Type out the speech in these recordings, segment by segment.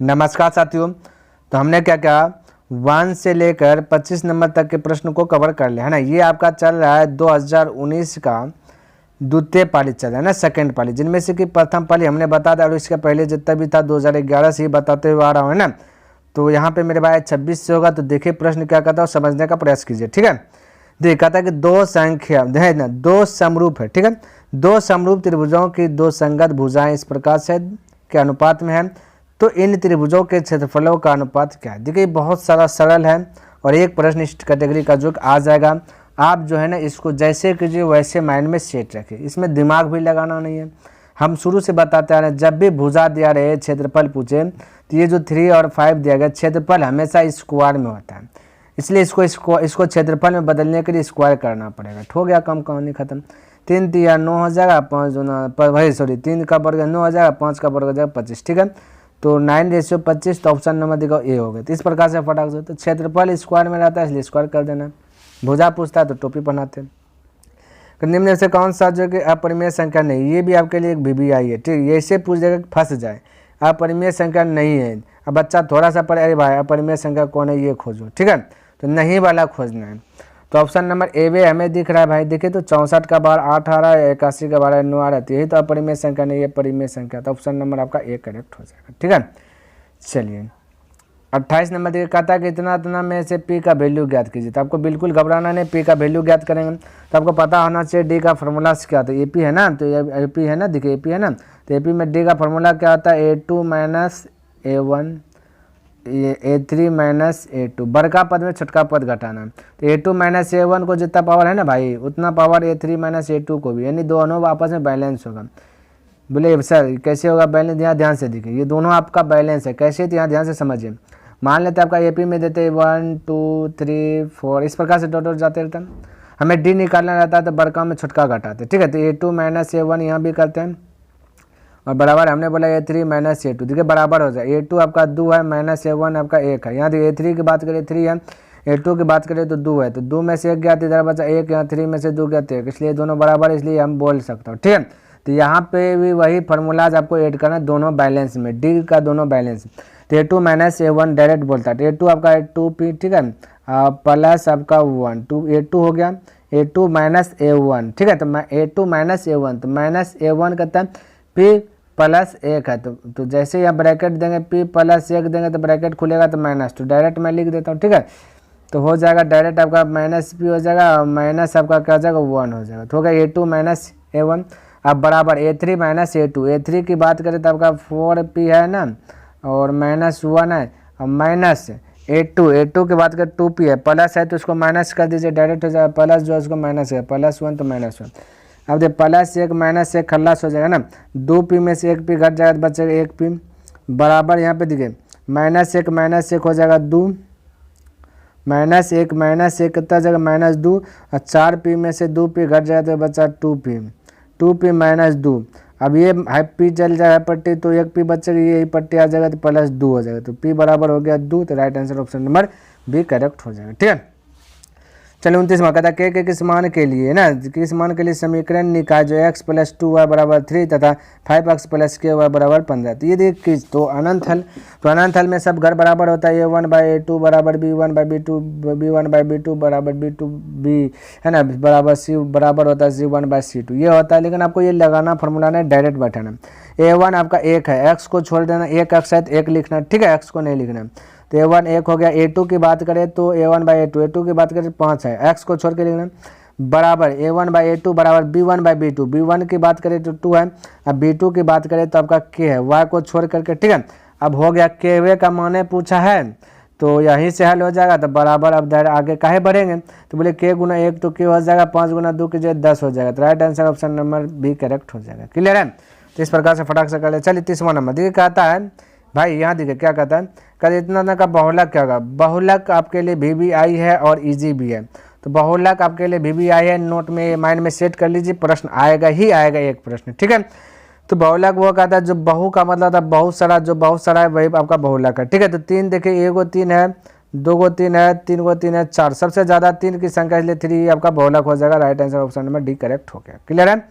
नमस्कार साथियों। तो हमने क्या किया, 1 से लेकर 25 नंबर तक के प्रश्न को कवर कर लिया है ना। ये आपका चल रहा है 2019 का द्वितीय पाली चल रहा है ना, सेकंड पाली, जिनमें से कि प्रथम पाली हमने बता दिया और इसके पहले जितना भी था 2011 से ही बताते हुए आ रहा हूँ है ना। तो यहाँ पे मेरे भाई 26 से होगा। तो देखिए प्रश्न क्या कहता है, समझने का प्रयास कीजिए। ठीक है, देखिए कहता है कि दो संख्या है ना, दो समरूप है। ठीक है, दो समरूप त्रिभुजों की दो संगत भुजाएं इस प्रकार से के अनुपात में है, तो इन त्रिभुजों के क्षेत्रफलों का अनुपात क्या है। देखिए बहुत सारा सरल है और एक प्रश्न इस कैटेगरी का जो आ जाएगा। आप जो है ना इसको जैसे कीजिए वैसे माइंड में सेट रखिए, इसमें दिमाग भी लगाना नहीं है। हम शुरू से बताते आ रहे हैं, जब भी भुजा दिया रहे क्षेत्रफल पूछे तो ये जो 3 और 5 दिया गया, क्षेत्रफल हमेशा स्क्वायर में होता है, इसलिए इसको क्षेत्रफल में बदलने के लिए स्क्वायर करना पड़ेगा। हो गया, कम कहानी खत्म। 3 तिया 9 हो जाएगा, 5 वही 3 का वर्ग 9 हो जाएगा, 5 का वर्ग हो जाएगा 25। ठीक है, तो 9:25, तो ऑप्शन नंबर देखो ए हो गया। तो इस प्रकार से फटाक से, तो क्षेत्रफल स्क्वायर में रहता है इसलिए स्क्वायर कर देना। भुजा पूछता है तो टोपी पहनाते हैं। निम्न में से कौन सा जो कि अपरिमेय संख्या नहीं, ये भी आपके लिए एक VBI है। ठीक, ये ऐसे पूछ देगा फंस जाए, अपरिमेय संख्या नहीं है। अब बच्चा थोड़ा सा पढ़े, अरे भाई अपरिमेय संख्या कौन है ये खोजो। ठीक है, तो नहीं वाला खोजना है। तो ऑप्शन नंबर ए वे हमें दिख रहा है भाई। देखिए तो 64 का बार 8 आ रहा है, 81 का बार 9 आ रहा है, यही तो अपरिमेय संख्या नहीं है, परिमेय संख्या। तो ऑप्शन नंबर आपका ए करेक्ट हो जाएगा। ठीक है, चलिए 28 नंबर देखिए कहता है कि इतना में से पी का वैल्यू ज्ञात कीजिए। तो आपको बिल्कुल घबराना नहीं, पी का वैल्यू ज्ञात करेंगे तो आपको पता होना चाहिए डी का फॉर्मूला क्या था। एपी है ना, तो एपी है ना, देखिए एपी है ना, तो एपी में डी का फॉर्मूला क्या होता है, A2 minus A1 A3 minus A2, बड़का पद में छोटका पद घटाना। तो A2 माइनस A1 को जितना पावर है ना भाई, उतना पावर A3 माइनस A2 को भी, यानी दोनों आपस में बैलेंस होगा। बोले सर कैसे होगा बैलेंस, यहाँ ध्यान से देखिए, ये दोनों आपका बैलेंस है। कैसे, तो यहाँ ध्यान से समझिए। मान लेते हैं आपका एपी में देते 1 2 3 4, इस प्रकार से डॉट जाते रहते हैं। हमें डी निकालना रहता है तो बड़का में छोटका घटाते। ठीक है, तो A2 माइनस A1 यहाँ भी करते हैं और बराबर हमने बोला A3 माइनस A2। देखिए बराबर हो जाए, A2 आपका 2 है माइनस A1 आपका 1 है। यहाँ देखिए A3 की बात करें 3 है, A2 की बात करें तो 2 है, तो 2 में से 1 गया तो इधर बचा 1, यहाँ 3 में से 2 गया तो 1, इसलिए दोनों बराबर, इसलिए हम बोल सकते हो। ठीक है, तो यहाँ पे भी वही फार्मूलाज आपको ऐड करना है, दोनों बैलेंस में, डी का दोनों बैलेंस। तो A2 माइनस A1 डायरेक्ट बोलता है, A2 आपका 2P। ठीक है, प्लस आपका 1 2 A2 हो गया, A2 माइनस A1। ठीक है, तो A2 माइनस A1, तो माइनस A1 कहता है P प्लस 1 है। तो जैसे ही आप ब्रैकेट देंगे P प्लस 1 देंगे तो ब्रैकेट खुलेगा तो माइनस 2, डायरेक्ट मैं लिख देता हूँ। ठीक है, तो हो जाएगा डायरेक्ट आपका माइनस P हो जाएगा, माइनस आपका क्या हो जाएगा 1 हो जाएगा। तो हो गया A2 माइनस A1। अब बराबर A3 माइनस A2, A3 की बात करें तो आपका 4P है ना, और माइनस 1 है, और माइनस A2 की बात करें 2P है, प्लस है तो उसको माइनस कर दीजिए, डायरेक्ट हो जाएगा। प्लस जो है उसको माइनस है, प्लस 1 तो माइनस 1। अब देखिए प्लस 1 माइनस 1 खल्लास हो जाएगा ना, 2P में से 1P घट जाएगा तो बचेगा 1P, बराबर यहाँ पे देखिए माइनस 1 हो जाएगा 2, माइनस 1 कितना जाएगा माइनस 2, और 4P में से 2P घट जाएगा तो बचा 2P माइनस 2। अब ये P चल जाएगा पट्टी तो 1P बचेगा, यही पट्टी आ जाएगा तो प्लस 2 हो जाएगा, तो P बराबर हो गया 2। तो right answer option number B correct हो जाएगा। ठीक है, चलिए 29 कहता है के किस मान के लिए ना, किस मान के लिए समीकरण निकाय जो x प्लस 2y बराबर 3 तथा 5x प्लस ky बराबर 15। तो ये देखिए तो अनंत हल, तो अनंत हल में सब घर बराबर होता है, A1 बाई A2 बराबर B1 by B2, B1 by B2 बराबर B2B है ना, बराबर C बराबर होता है C1 बाई C2, ये होता है। लेकिन आपको ये लगाना फॉर्मूला नहीं, डायरेक्ट बैठाना। A1 आपका 1 है, x को छोड़ देना, 1x है तो 1 लिखना। ठीक है, x को नहीं लिखना। तो A1 1 हो गया। A2 की बात करें तो A1 बाई A2 की बात करें 5 है, x को छोड़ के लिखना, बराबर A1 बाई A2 बराबर B1 बाई B2, B1 की बात करें तो 2 है, अब B2 की बात करें तो आपका k है, y को छोड़ करके। ठीक है, अब हो गया kवे का माने पूछा है तो यहीं से हल हो जाएगा। तो बराबर अब आगे काहे बढ़ेंगे, तो बोले k गुना 1 तो k हो जाएगा, 5 गुना 2 की 10 हो जाएगा। तो right answer option number B correct हो जाएगा। क्लियर है, तो इस प्रकार से फटाक से कर ले। चलिए 30वां नंबर देखिए कहता है भाई, यहाँ देखिए क्या कहता है, कहते इतना का बहुलक क्या होगा। बहुलक आपके लिए VBI है और इजी भी है। तो बहुलक आपके लिए VBI है, नोट में माइंड में सेट कर लीजिए, प्रश्न आएगा ही आएगा एक प्रश्न। ठीक है, तो बहुलक वो कहता है जो बहु का मतलब था बहुत सारा, जो बहुत सारा है वही आपका बहुलक है। ठीक है, तो 3 देखिए, 1 गो 3 है, 2 गो 3 है, 3 गो 3 है, 4, सबसे ज़्यादा 3 की संख्या, इसलिए 3 आपका बहुलक हो जाएगा। Right answer option number D correct हो गया। क्लियर है,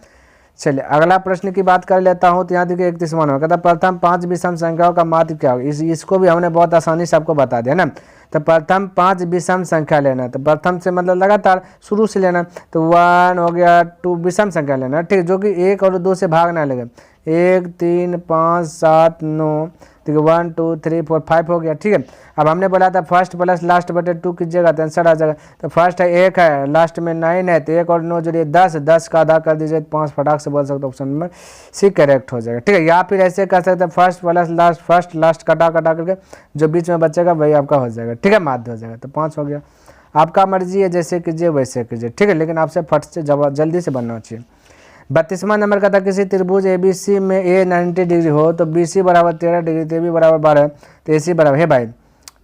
चलिए अगला प्रश्न की बात कर लेता हूँ। तो यहाँ देखिए 31वां नंबर कहता प्रथम 5 विषम संख्याओं का माध्य क्या होगा। इसको भी हमने बहुत आसानी से आपको बता दिया ना। तो प्रथम 5 विषम संख्या लेना, तो प्रथम से मतलब लगातार शुरू से लेना। तो 1 हो गया, 2 विषम संख्या लेना, ठीक, जो कि 1 और 2 से भाग ना लगे। 1 3 5 7 9, ठीक है, 1 2 3 4 5 हो गया, ठीक है। अब हमने बोला था फर्स्ट प्लस लास्ट बटे 2 कीजिएगा तो आंसर आ जाएगा। तो फर्स्ट है 1 है, लास्ट में 9 है, तो 1 और 9 जोड़िए 10, 10 का आधा कर दीजिए 5, फटाक से बोल सकते ऑप्शन नंबर सी करेक्ट हो जाएगा, ठीक है। या फिर ऐसे कर सकते हैं first plus last, first last कटा करके जो बीच में बचेगा वही आपका हो जाएगा, ठीक है, माध्य हो जाएगा। तो 5 हो गया। आपका मर्जी है, जैसे कीजिए वैसे कीजिए, ठीक है, लेकिन आपसे फट से जवाब जल्दी से बनना चाहिए। 32वां नंबर का था किसी त्रिभुज ABC में A 90 डिग्री हो तो BC बराबर 13 डिग्री, तो AB बराबर 12, तो AC बराबर है भाई।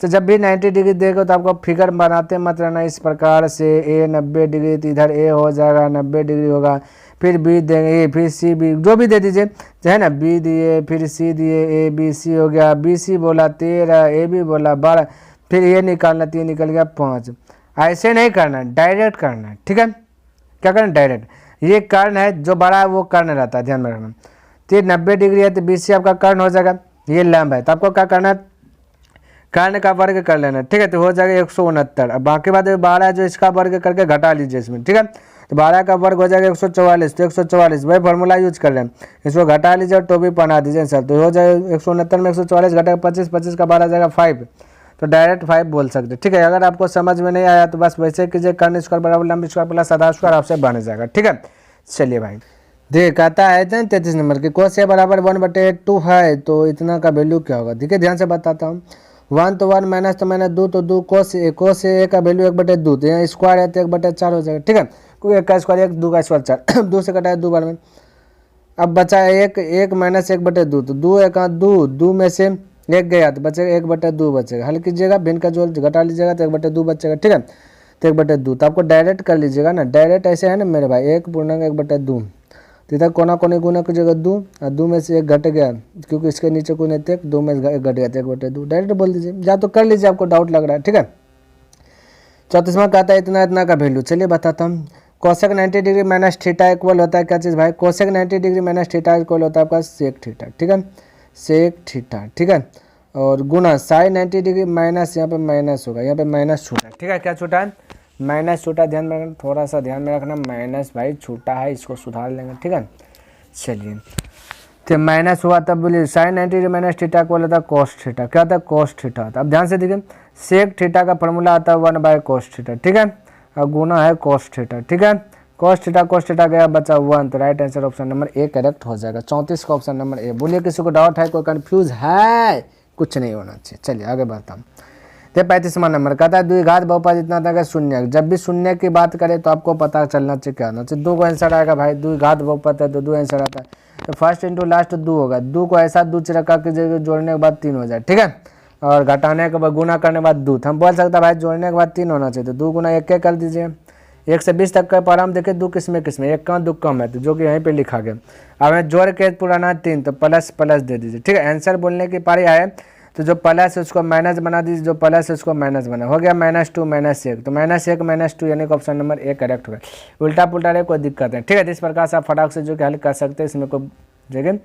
तो जब भी 90 डिग्री देगा तो आपको फिगर बनाते मत रहना इस प्रकार से। A 90 डिग्री, तो इधर A हो जाएगा 90 डिग्री होगा, फिर B देंगे, फिर C B जो भी दे दीजिए, है ना, B दिए, फिर C दिए, ABC हो गया, BC बोला 13, AB बोला 12, फिर ये निकालना, तो ये निकल गया 5। ऐसे नहीं करना, डायरेक्ट करना है, ठीक है। क्या करना, डायरेक्ट। ये कर्ण है, जो बड़ा है वो कर्ण रहता है, ध्यान में रखना। तो 90 डिग्री है तो BC आपका कर्ण हो जाएगा, ये लंब है, तो आपको क्या करना है, कर्ण का वर्ग कर लेना, ठीक है, तो हो जाएगा 169। अब बाकी बात 12 है जो इसका वर्ग करके घटा लीजिए इसमें, ठीक है। तो 12 का वर्ग हो जाएगा 144, तो 144 वही फॉर्मूला यूज कर लें, इसको घटा लीजिए और तो भी बना दीजिए सर, तो हो जाएगा 169 में 144 घटा 25, 25 का 12 जाएगा 5, तो डायरेक्ट 5 बोल सकते, ठीक है। अगर आपको समझ में नहीं आया तो बस वैसे कीजिए, कर्ण स्क्वायर बराबर लंब स्क्वायर प्लस आधा स्क्वायर आपसे बन जाएगा, ठीक है। चलिए भाई देख कहता है 33 नंबर की cos A बराबर 1/2 है तो इतना का वैल्यू क्या होगा। ठीक है, ध्यान से बताता हूँ। 1 तो 1 माइनस तो माइनस 2 तो 2 cos A का वैल्यू 1/2, तो यहाँ स्क्वायर है तो 1/4 हो जाएगा, ठीक है, क्योंकि 1 का स्क्वायर 1, 2 का स्क्वायर 4, 2 से कटा है 2 बार में। अब बचा है 1 माइनस 1/2, तो 2 1 2 में से 1 गया तो बचेगा 1/2 बचेगा। हल कीजिएगा, भिन्न का जोड़ घटा लीजिएगा तो 1/2 बचेगा, ठीक है, तो 1/2। तो आपको डायरेक्ट कर लीजिएगा ना, डायरेक्ट ऐसे है ना मेरे भाई, 1 पूर्णांक 1/2, तो इधर कोना कोने गुना कीजिएगा 2 और 2 में से 1 घट गया, क्योंकि इसके नीचे कोई नहीं थे, 2 में 1 घट गया, 1/2 डायरेक्ट बोल दीजिए, या तो कर लीजिए, आपको डाउट लग रहा है, ठीक है। 34वां कहता है इतना का वैल्यू, चलिए बताता हूँ। Cosec 90 degree minus theta equal होता है क्या चीज़ भाई, cosec 90 degree minus theta equal होता है आपका सेक थीटा, ठीक है, सेक थीटा, ठीक है, और गुना साइन 90 डिग्री माइनस, यहाँ पे माइनस होगा, यहाँ पे माइनस छूटा, ठीक है, क्या छूटा है, माइनस छूटा, ध्यान में रखना, थोड़ा सा ध्यान में रखना, माइनस भाई छूटा है, इसको सुधार लेंगे, ठीक है। चलिए तो माइनस हुआ तब बोलिए साइन 90 डिग्री माइनस थीटा को होता है कोस थीटा, क्या होता है कोस थीटा होता है। अब ध्यान से देखिए, सेक थीटा का फॉर्मूला आता है 1/cos थीटा, ठीक है, और गुना है कोस थीटा, ठीक है, कोस थीटा गया बचा 1, तो right answer option number A correct हो जाएगा। 34 का ऑप्शन नंबर ए। बोलिए किसी को डाउट है, कोई कंफ्यूज है, कुछ नहीं होना चाहिए। चलिए आगे बढ़ता हूँ। तो 35वां नंबर कहता है द्विघात बहुपद इतना था शून्य। जब भी शून्य की बात करें तो आपको पता चलना चाहिए क्या होना चाहिए, 2 को आंसर आएगा भाई, द्विघात बहुपद है तो 2 आंसर आता है, तो फर्स्ट इंटू लास्ट 2 होगा, 2 को ऐसा 2 रखा कीजिए जोड़ने के बाद 3 हो जाए, ठीक है, और घटाने के बाद गुना करने के बाद 2, हम बोल सकते हैं भाई जोड़ने के बाद 3 होना चाहिए, तो 2 गुना 1 कर दीजिए। 1 से 20 तक का पारा देखिए, 2 किसमें 1 का 2 कम है, तो जो कि यहीं पे लिखा गया। अब हमें जोड़ के पुराना 3, तो प्लस दे दीजिए, ठीक है। आंसर बोलने की पारी आए तो जो प्लस है उसको माइनस बना दीजिए, जो प्लस है उसको माइनस बना, हो गया -2 -1, तो -1 -2 यानी कि ऑप्शन नंबर ए करेक्ट होगा। उल्टा पुल्टा रहे कोई दिक्कत है, ठीक है। इस प्रकार से आप फटाक से जो कि हल कर सकते हैं, इसमें कोई जगह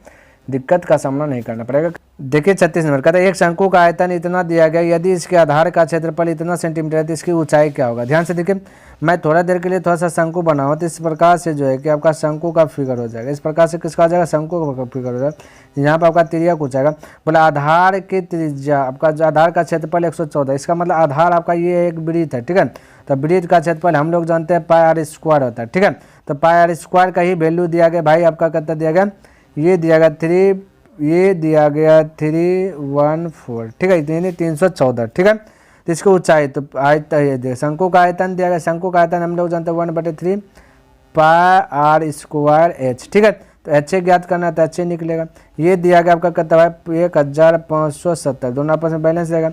दिक्कत का सामना नहीं करना पड़ेगा। देखिए 36 नंबर कहता है एक शंकु का आयतन इतना दिया गया, यदि इसके आधार का क्षेत्रफल इतना सेंटीमीटर है तो इसकी ऊंचाई क्या होगा। ध्यान से देखिए, मैं थोड़ा देर के लिए थोड़ा सा शंकु बनाऊँ तो इस प्रकार से जो है कि आपका शंकु का फिगर हो जाएगा। इस प्रकार से किसका आ जाएगा, शंकु का फिगर हो जाएगा। यहाँ पर आपका त्रिज्या कुछ आएगा, बोला आधार की त्रिज्या, आपका जो आधार का क्षेत्रफल 114, इसका मतलब आधार आपका ये एक वृत्त है, ठीक है। तो वृत्त का क्षेत्रफल हम लोग जानते हैं πr² होता है, ठीक है। तो πr² का ही वैल्यू दिया गया भाई, आपका कितना दिया गया, ये दिया गया 3, ये दिया गया 314, ठीक है, यानी 314, ठीक है। तो इसकी ऊंचाई तो आयतन, शंकु का आयतन दिया गया, शंकु का आयतन हम लोग जानते हैं 1/3 πr²h, ठीक है। तो h ज्ञात करना है तो h निकलेगा। ये दिया गया आपका कितना है 1570, दोनों आपस में बैलेंस रहेगा।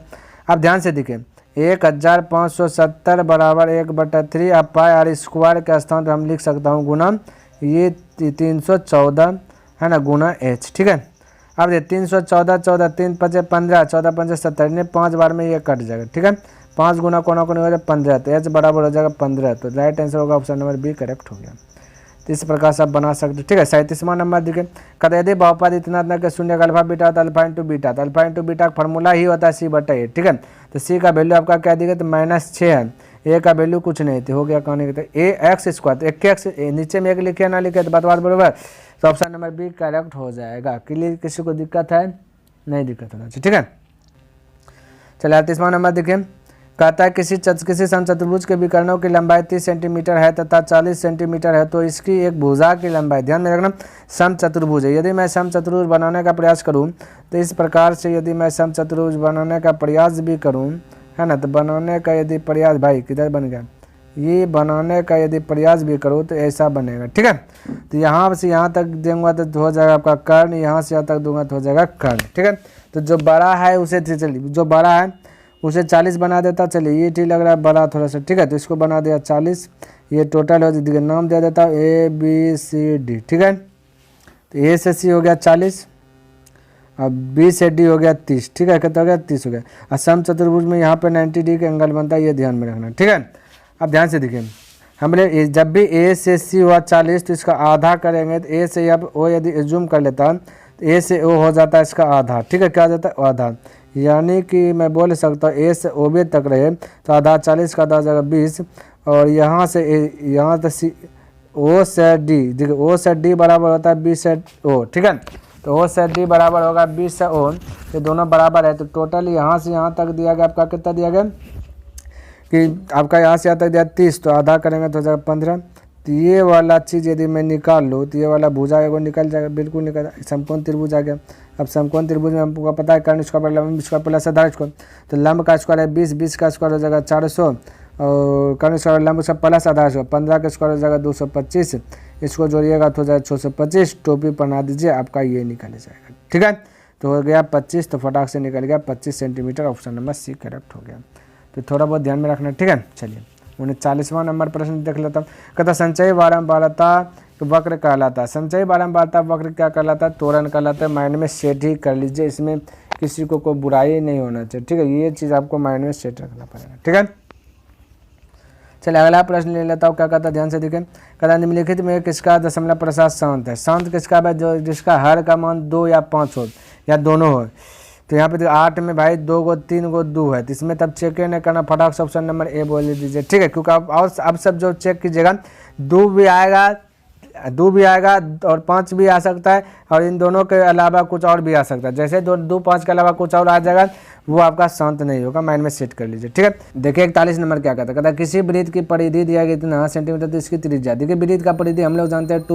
अब ध्यान से देखिए 1570 बराबर 1/3, अब πr² के स्थान पर हम लिख सकता हूँ गुना ये 314 है ना, गुना h, ठीक है। अब ये 314 14 3 5 15 14 5 70, ने 5 बार में ये कट जाएगा, ठीक है। 5 गुना कोना कोने हो जाएगा 15, तो h बराबर हो जाएगा 15, तो राइट आंसर होगा ऑप्शन नंबर बी करेक्ट हो गया। तो इस प्रकार से आप बना सकते हो। ठीक है, 37वां नंबर देखिए, कहते यदि बहुपद इतना इतना के शून्य का अल्फा बीटा होता है अल्फा इंटू बीटा, तो अल्फा इंटू बीटा का फॉर्मूला ही होता है c/a। ठीक है, तो c का वैल्यू आपका क्या दिया तो -6 है, a का वैल्यू कुछ नहीं थी, हो गया कहने के तो a x स्क्वायर, तो एक एक्स नीचे में एक लिखे ना लिखे तो बात बराबर, तो ऑप्शन नंबर बी करेक्ट हो जाएगा। क्लियर, किसी को दिक्कत है? नहीं दिक्कत होना चाहिए। ठीक है, चलिए 38वां नंबर देखिए, कहता है किसी समचतुर्भुज के विकर्णों की लंबाई 30 सेंटीमीटर है तथा 40 सेंटीमीटर है, तो इसकी एक भुजा की लंबाई, ध्यान में रखना समचतुर्भुज है। यदि मैं समचतुर्भुज बनाने का प्रयास करूं तो इस प्रकार से, यदि मैं समचतुर्भुज बनाने का प्रयास भी करूं, है ना, तो बनाने का यदि प्रयास, भाई किधर बन गया, ये बनाने का यदि प्रयास भी करो तो ऐसा बनेगा। ठीक है, तो यहाँ से यहाँ तक दूंगा तो हो जाएगा आपका कर्ण, यहाँ से यहाँ तक दूंगा तो हो जाएगा कर्ण। ठीक है, तो जो बड़ा है उसे, चलिए जो बड़ा है उसे 40 बना देता, चलिए ये ठीक लग रहा है बड़ा थोड़ा सा। ठीक है, तो इसको बना दिया 40, ये टोटल हो जाएगा, नाम दे देता ABCD। ठीक है, तो A से C हो गया 40, अब B से D हो गया 30। ठीक है, कितना हो गया 30 हो गया। और समचतुर्भुज में यहाँ पे 90 डिग्री का एंगल बनता है, ये ध्यान में रखना। ठीक है, अब ध्यान से देखिए, हमने जब भी A से C हुआ 40 तो इसका आधा करेंगे, तो A से अब O यदि जूम कर लेता तो A से O हो जाता है इसका आधा। ठीक है, क्या हो जाता है आधा, यानी कि मैं बोल सकता हूँ A से OB तक रहे तो आधा 40 का आधा हो जाएगा 20, और यहाँ से यहाँ तक O से D, देखिए O से D बराबर होता है 20 से O। ठीक है, तो O से D बराबर होगा 20 से O, ये दोनों बराबर है, तो टोटल यहाँ से यहाँ तक दिया गया आपका, कितना दिया गया कि आपका यहाँ से यहाँ तक दिया 30, तो आधा करेंगे तो हो जाएगा 15। तो ये वाला चीज़ यदि मैं निकाल लूँ तो ये वाला भुजा एगो निकल जाएगा, बिल्कुल निकल, समकोण त्रिभुज आ गया। अब समकोण त्रिभुज में हमको पता है कर्ण स्क्वायर लंब स्क्वायर प्लस आधार स्क्वायर, तो लंब का स्क्वायर है 20, 20 का स्क्वायर हो जाएगा 400, और कर्ण स्क्वायर लंब स्क्वायर प्लस आधार स्क्वायर 15 का स्क्वायर हो जाएगा 225, इसको जोड़िएगा तो हो जाएगा 625, टोपी बना दीजिए, आपका ये निकल जाएगा। ठीक है, तो हो गया 25, तो फटाक से निकल गया 25 centimetre, option number C correct हो गया। तो थोड़ा बहुत ध्यान में रखना। ठीक है, चलिए 39वां नंबर प्रश्न देख लेता हूँ, कहता संचयी बारंबारता वक्र कहलाता है। संचयी बारंबारता वक्र क्या कहलाता है, त्वरण कहलाता है। माइंड में सेट ही कर लीजिए, इसमें किसी को कोई बुराई नहीं होना चाहिए। ठीक है, ये चीज़ आपको माइंड में सेट रखना पड़ेगा। ठीक है, चलिए अगला प्रश्न ले लेता हूँ, क्या कहता है ध्यान से देखें, कहता निम्नलिखित में किसका दशमलव प्रसाद शांत है। शांत किसका है, जो जिसका हर का मान 2 या 5 हो या दोनों हो। तो यहाँ पे 8 में भाई 2 को 3 को 2 है, तो इसमें तब चेक नहीं करना, फटाक से ऑप्शन नंबर A बोल दीजिए। ठीक है, क्योंकि अब सब जो चेक कीजिएगा 2 भी आएगा और 5 भी आ सकता है, और इन दोनों के अलावा कुछ और भी आ सकता है। जैसे 2 5 के अलावा कुछ और आ जाएगा, वो आपका शांत नहीं होगा, माइंड में सेट कर लीजिए। ठीक है, देखिए 41 नंबर क्या कहता है, किसी वृत्त की परिधि दिया गया इतना सेंटीमीटर, तो इसकी त्रिज्या, देखिए वृत्त का परिधि हम लोग जानते हैं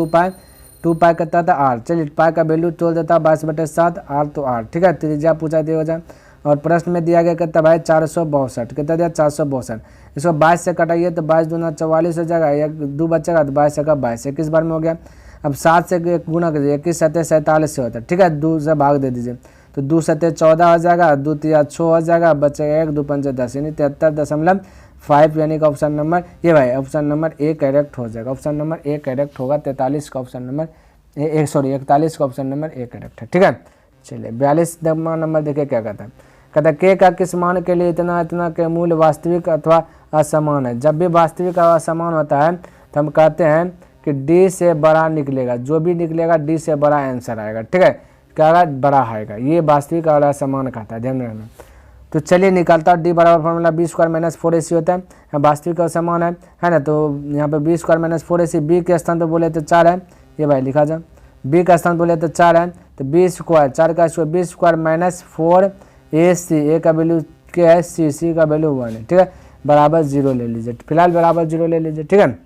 2 पाई करता था R। चलिए पाई का वैल्यू तोल देता 22/7, R तो R। ठीक है, त्रिज्या पूछा दिया हो जाए, और प्रश्न में दिया गया कितना भाई 462, कितना दिया 462, इसको 22 से कटाइए तो 22 दूना 44 हो जाएगा, एक 2 बचेगा तो 22 का 22, 21 बार में हो गया। अब 7 से गुना करिए, 21 7 47 से होता है। ठीक है, 2 से भाग दे दीजिए, तो 2 7 14 हो जाएगा, 2 3 6 हो जाएगा, बचेगा 1 2 5 10, यानी 73.5, यानी कि ऑप्शन नंबर ये भाई ऑप्शन नंबर A करेक्ट हो जाएगा। ऑप्शन नंबर A करेक्ट होगा, 43 का ऑप्शन नंबर 41 का ऑप्शन नंबर A करेक्ट है। ठीक है, चलिए 42वां नंबर देखिए क्या कहता है, कहता है K का किस मान के लिए इतना इतना के मूल्य वास्तविक अथवा असमान है। जब भी वास्तविक और असमान होता है तो हम कहते हैं कि D से बड़ा निकलेगा, जो भी निकलेगा D से बड़ा आंसर आएगा। ठीक है, क्या आएगा, बड़ा आएगा, ये वास्तविक और असमान कहता है, ध्यान रखना। तो चलिए निकालता हूँ, D बराबर फॉर्मूला B² - 4AC होता है, वास्तविक और समान है ना। तो यहाँ पे B² - 4AC, B के स्थान पर बोले तो 4 है, ये भाई लिखा जाए, B का स्थान बोले तो 4 है, तो B² 4 का स्क्वायर, B² - 4AC, A का वैल्यू क्या है C का वैल्यू 1 है। ठीक है, बराबर 0 ले लीजिए, फिलहाल बराबर 0 ले लीजिए। ठीक है,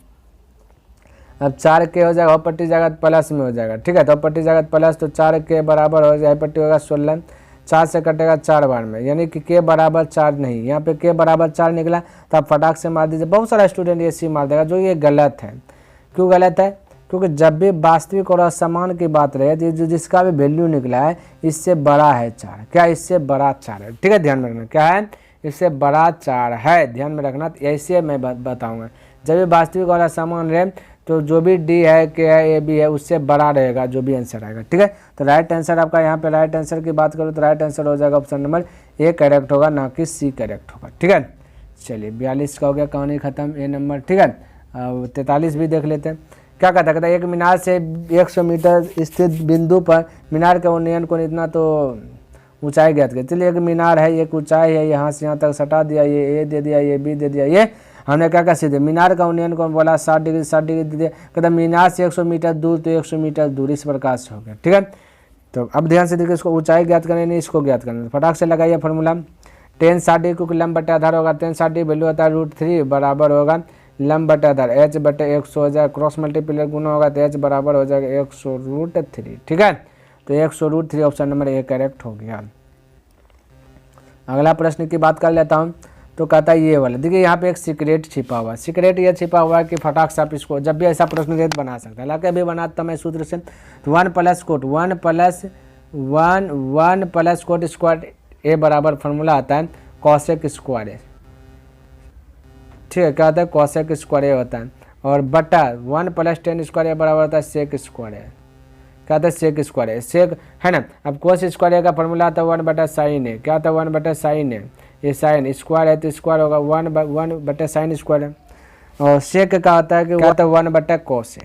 अब 4 के हो जाएगा, पट्टी जगह प्लस में हो जाएगा। ठीक है, तो पट्टी जगह प्लस, तो 4 के बराबर हो जाए, पट्टी होगा 16, 4 से कटेगा 4 बार में, यानी कि K बराबर 4 नहीं, यहाँ पे K बराबर 4 निकला, तो आप फटाक से मार दीजिए। बहुत सारा स्टूडेंट ये C मार देगा, जो ये गलत है। क्यों गलत है, क्योंकि जब भी वास्तविक और असमान की बात रहे तो जो जिसका भी वैल्यू निकला है इससे बड़ा है 4, क्या इससे बड़ा 4 है। ठीक है, ध्यान में रखना, क्या है, इससे बड़ा 4 है, ध्यान में रखना। ऐसे मैं बताऊंगा, जब भी वास्तविक और असमान रहे तो जो भी D है, K है, AB है, उससे बड़ा रहेगा जो भी आंसर आएगा। ठीक है, तो राइट आंसर आपका यहाँ पे, राइट आंसर की बात करूँ तो राइट आंसर हो जाएगा ऑप्शन नंबर A करेक्ट होगा, ना कि C करेक्ट होगा। ठीक है, चलिए 42 का हो गया, कहानी खत्म, A नंबर। ठीक है, 43 भी देख लेते हैं, क्या कहता है, कहता है एक मीनार से 100 मीटर स्थित बिंदु पर मीनार के उन्नयन को इतना तो ऊंचाई ज्ञात करें। चलिए एक मीनार है, एक ऊंचाई है, यहाँ से यहाँ तक सटा दिया, ये ए दे दिया, ये बी दे दिया, ये हमने क्या सीधे मीनार का उन्नयन को बोला 60 डिग्री 60 डिग्री दे दिया, कहता मीनार से 100 मीटर दूर, तो 100 मीटर दूर इस प्रकार से हो गया। ठीक है, तो अब ध्यान से देखिए, इसको ऊंचाई ज्ञात करनी नहीं, इसको ज्ञात करना। फटाक से लगाइए फॉर्मूला, टेन 60 क्योंकि लंब बटे आधार होगा, टेन 60 वैल्यू होता है √3 बराबर होगा लंब बटे आधार h बटे 100 हो जाएगा, क्रॉस मल्टीप्लाई गुना होगा तो h बराबर हो जाएगा 100√3। ठीक है, तो 100√3 ऑप्शन नंबर ए करेक्ट हो गया। अगला प्रश्न की बात कर लेता हूँ, तो कहता है ये वाला, देखिए यहाँ पे एक सीक्रेट छिपा हुआ है। सीक्रेट ये छिपा हुआ है कि फटाक से आप इसको जब भी ऐसा प्रश्न दे बना सकते हैं, हालांकि अभी बनाता मैं सूत्र से, तो 1 plus cot 1 plus cot square a बराबर फॉर्मूला आता है कॉसेक स्क्वायर ए। ठीक है, क्या होता है कॉसेक स्क्वायर ए होता है, और बटा 1 प्लस टेन स्क्वायर ए बराबर होता है सेक स्क्वायर ए। क्या होता है सेक स्क्वायर ए, सेक है ना। अब कोस स्क्वायर ए का फॉर्मूला आता है 1 बटा साइन ए। क्या होता है 1 बटा साइन ए, ये साइन स्क्वायर है तो स्क्वायर होगा 1 बटा साइन स्क्वायर है। और सेक का होता है कि क्या होता है 1 बटा कोस है।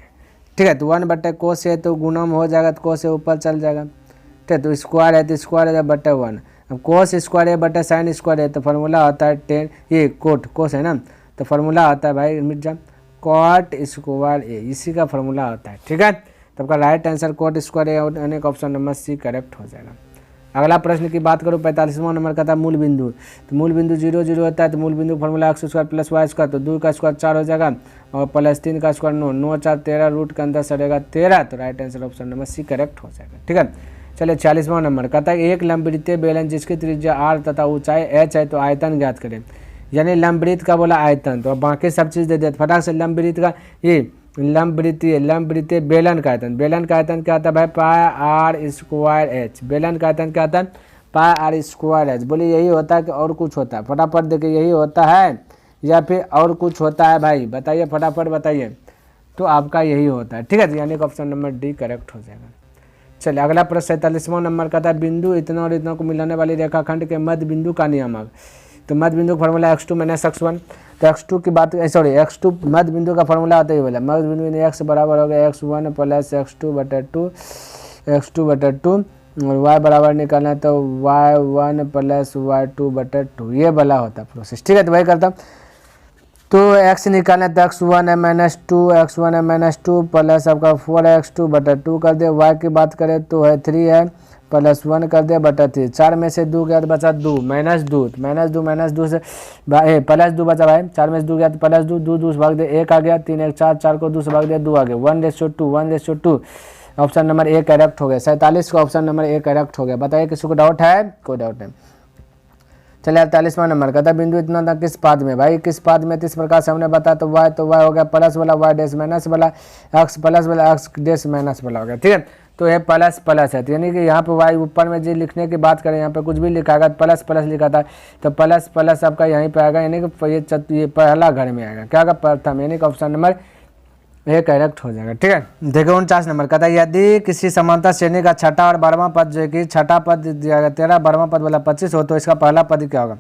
ठीक है, तो 1 बटा कोस है तो गुणम हो जाएगा, तो कोस ऊपर चल जाएगा। ठीक है, तो स्क्वायर है तो स्क्वायर है बटा 1। अब कोस स्क्वायर है बटा साइन स्क्वायर है, तो फार्मूला होता है 10, ये कोट कोस है ना, तो फार्मूला आता है भाई मिर्जा कॉट स्क्वायर ए, इसी का फार्मूला होता है। ठीक है, तो आपका राइट आंसर कॉट स्क्वायर ए और अनेक ऑप्शन नंबर सी करेक्ट हो जाएगा। अगला प्रश्न की बात करूँ 45वां नंबर का था मूल बिंदु, तो मूल बिंदु 0 0 होता है, तो मूल बिंदु formula x square plus y square, तो 2 का स्क्वायर 4 हो जाएगा और प्लस 3 का स्क्वायर 9, 9 4 13, रूट के अंदर सड़ेगा 13, तो right answer option number C correct हो जाएगा। ठीक है, चलिए 46वां नंबर कहता है एक लंबवृत्तीय बेलन जिसकी त्रिज्या r तथा ऊंचाई h है, तो आयतन ज्ञात करें। यानी लंबवृत्त का बोला आयतन, तो अब बाकी सब चीज़ दे दिया, फटाक से लंबवृत्त का ये लंबवृत्तीय बेलन का आयतन, बेलन का आयतन क्या आता है भाई पाई r स्क्वायर h, बेलन का आयतन क्या आता है पाई r स्क्वायर h। बोलिए यही होता है कि और कुछ होता है, फटाफट देखिए यही होता है या फिर और कुछ होता है भाई, बताइए फटाफट बताइए, तो आपका यही होता है। ठीक है, तो यानी कि ऑप्शन नंबर डी करेक्ट हो जाएगा। चलिए अगला प्रश्न 47वां नंबर का था बिंदु इतना और इतना को मिलाने वाली रेखाखंड के मध्य बिंदु का नियामक, तो मध्य बिंदु का फॉर्मूला x2 माइनस x1, तो x2 की बात सॉरी x2 मध्य बिंदु का फॉर्मूला आता है ये वाला, मध्य बिंदु में x बराबर हो गया x1 प्लस x2 बटा 2 और y बराबर निकालना है तो y1 प्लस y2 बटा 2, ये वाला होता है प्रोसेस। ठीक है, तो वही करता हूँ, तो x निकालना है तो x1 है माइनस 2 प्लस आपका 4x2 बटा 2 कर दे, y की बात करें तो है 3 है प्लस 1 कर दे बटा 3, 4 में से 2 गया तो बचा 2 माइनस 2 से प्लस 2 बचा भाई, 4 में से 2 गया तो प्लस 2 से भाग दे 1 आ गया, 3 1 4, 4 को 2 से भाग दिया 2 आ गया, 1:2 ऑप्शन नंबर ए करेक्ट हो गया। 47 का ऑप्शन नंबर ए करेक्ट हो गया। बताइए किसी को डाउट है, कोई डाउट नहीं। चलिए 48वां नंबर का था बिंदु इतना था किस पाद में, भाई किस पाद में, इस प्रकार से हमने बताया, तो y हो गया प्लस वाला y डैश माइनस वाला x प्लस वाला x डैश माइनस वाला हो गया। ठीक है, तो ये प्लस है, तो यानी कि यहाँ पे y ऊपर में जो लिखने की बात करें, यहाँ पे कुछ भी लिखा था प्लस लिखा था, तो प्लस आपका यहीं पे आएगा, यानी कि ये पहला घर में आएगा, क्या होगा प्रथम, यानी कि ऑप्शन नंबर ये करेक्ट हो जाएगा। ठीक है, देखो 49 नंबर का था यदि किसी समांतर श्रेणी का छठा और 12वां पद जो कि छठा पद दिया गया 13, 12वां पद वाला 25 हो, तो इसका पहला पद क्या होगा।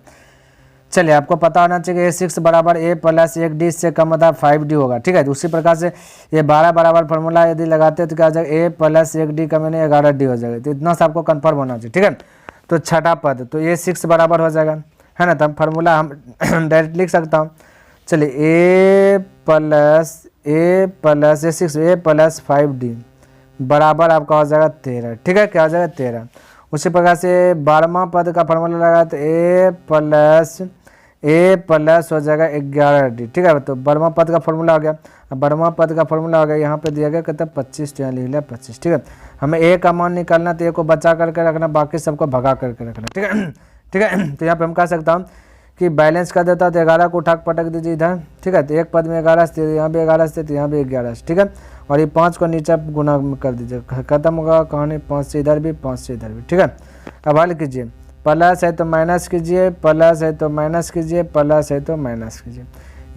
चलिए आपको पता होना चाहिए a6 बराबर a प्लस 1d से कम होता है 5d होगा। ठीक है, उसी प्रकार से ये 12 बराबर फॉर्मूला यदि लगाते हैं तो क्या हो जाएगा a प्लस 1d का मैंने 11d हो जाएगा, तो इतना सा आपको कन्फर्म होना चाहिए। ठीक है, तो छठा पद तो a6 बराबर हो जाएगा, है ना, तब फार्मूला हम डायरेक्ट लिख सकता हूँ। चलिए a प्लस 5d बराबर आपका हो जाएगा 13। ठीक है, क्या हो जाएगा 13। उसी प्रकार से 12वां पद का फार्मूला लगा तो a प्लस हो जाएगा 11d। ठीक है, तो 12वां पद का फार्मूला हो गया। अब 12वां पद का फार्मूला हो गया, यहाँ पे दिया गया कहता है 25, तो यहाँ लिख लिया 25। ठीक है, हमें a का मान निकालना, तो a को बचा करके रखना, बाकी सबको भगा करके रखना। ठीक है, ठीक है, तो यहाँ पे हम कह सकता हूँ कि बैलेंस कर देता, तो 11 को उठा पटक दीजिए इधर। ठीक है, तो एक पद में 11 से, यहाँ भी 11 से, तो यहाँ भी 11 से। ठीक है, और ये 5 को नीचे गुना कर दीजिए, खत्म होगा कहानी, 5 से इधर भी 5 से इधर भी। ठीक है, अब हल कीजिए, प्लस है तो माइनस कीजिए, प्लस है तो माइनस कीजिए, प्लस है तो माइनस कीजिए,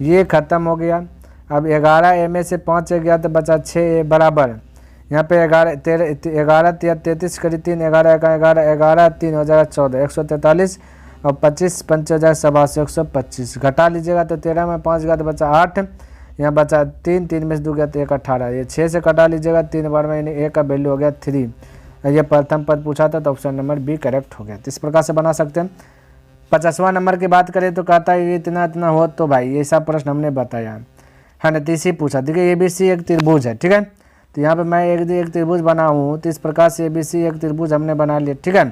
ये खत्म हो गया। अब 11 में से 5 गया तो बचा 6 बराबर, यहाँ पे 11 33 करी 3, 11 3 हो जाएगा 14, 143 और 25 5 हो जाएगा 87, 125 घटा लीजिएगा तो 13 में 5 गया तो बचा 8, यहाँ बचा 3, 3 में से 2 गया तो 1 18, ये 6 से कटा लीजिएगा 3 बार में, यानी ए का वैल्यू हो गया 3। ये प्रथम पद पूछा था तो ऑप्शन नंबर बी करेक्ट हो गया। तो इस प्रकार से बना सकते हैं। 50वां नंबर की बात करें तो कहता है इतना इतना हो तो भाई ये सब प्रश्न हमने बताया है ना। तीसरी पूछा, देखिए ABC एक त्रिभुज है, ठीक है। तो यहाँ पे मैं एक त्रिभुज बनाऊँ तो इस प्रकार से ABC एक त्रिभुज हमने बना लिया, ठीक है।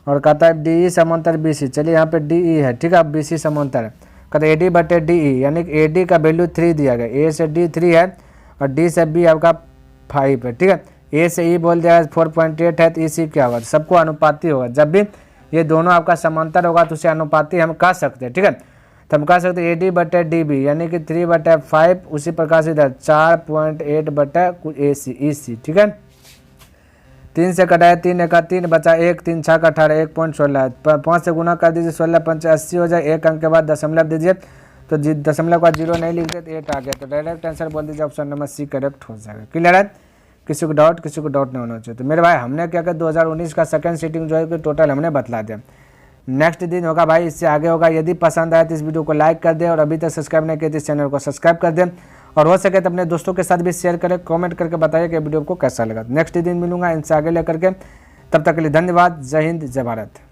और कहता है DE समांतर BC, चलिए यहाँ पे DE है, ठीक है। अब BC समांतर कहते AD बटे DE, यानी कि AD का वैल्यू 3 दिया गया, A से D 3 है और D से B आपका 5 है, ठीक है। A से E बोल दिया 4.8 है तो EC क्या होगा, सबको अनुपाती होगा। जब भी ये दोनों आपका समांतर होगा तो उसे अनुपाती हम कह सकते हैं, ठीक है। तो हम कह सकते हैं AD बटे DB यानी कि 3/5, उसी प्रकार से इधर 4.8 बटे EC, ठीक है। 3 से कटाया 3 1 3 बचा 1, 3 6 का 18, 1.16, 5 से गुना कर दीजिए 16 5 80 हो जाए। 1 अंक के बाद दशमलव दीजिए तो दशमलव का 0 नहीं लिखते तो 8 आ गया। तो डायरेक्ट आंसर बोल दीजिए ऑप्शन नंबर C करेक्ट हो जाएगा। क्लियर है, किसी को डाउट नहीं होना चाहिए। तो मेरे भाई हमने क्या किया 2019 का सेकंड सीटिंग जो है कि टोटल हमने बतला दिया। नेक्स्ट दिन होगा भाई इससे आगे होगा। यदि पसंद आए तो इस वीडियो को लाइक कर दे और अभी तक सब्सक्राइब नहीं किया तो इस चैनल को सब्सक्राइब कर दें और हो सके तो अपने दोस्तों के साथ भी शेयर करें। कमेंट करके बताइए कि वीडियो को कैसा लगा। नेक्स्ट दिन मिलूंगा इनसे आगे लेकर के, तब तक के लिए धन्यवाद। जय हिंद, जय भारत।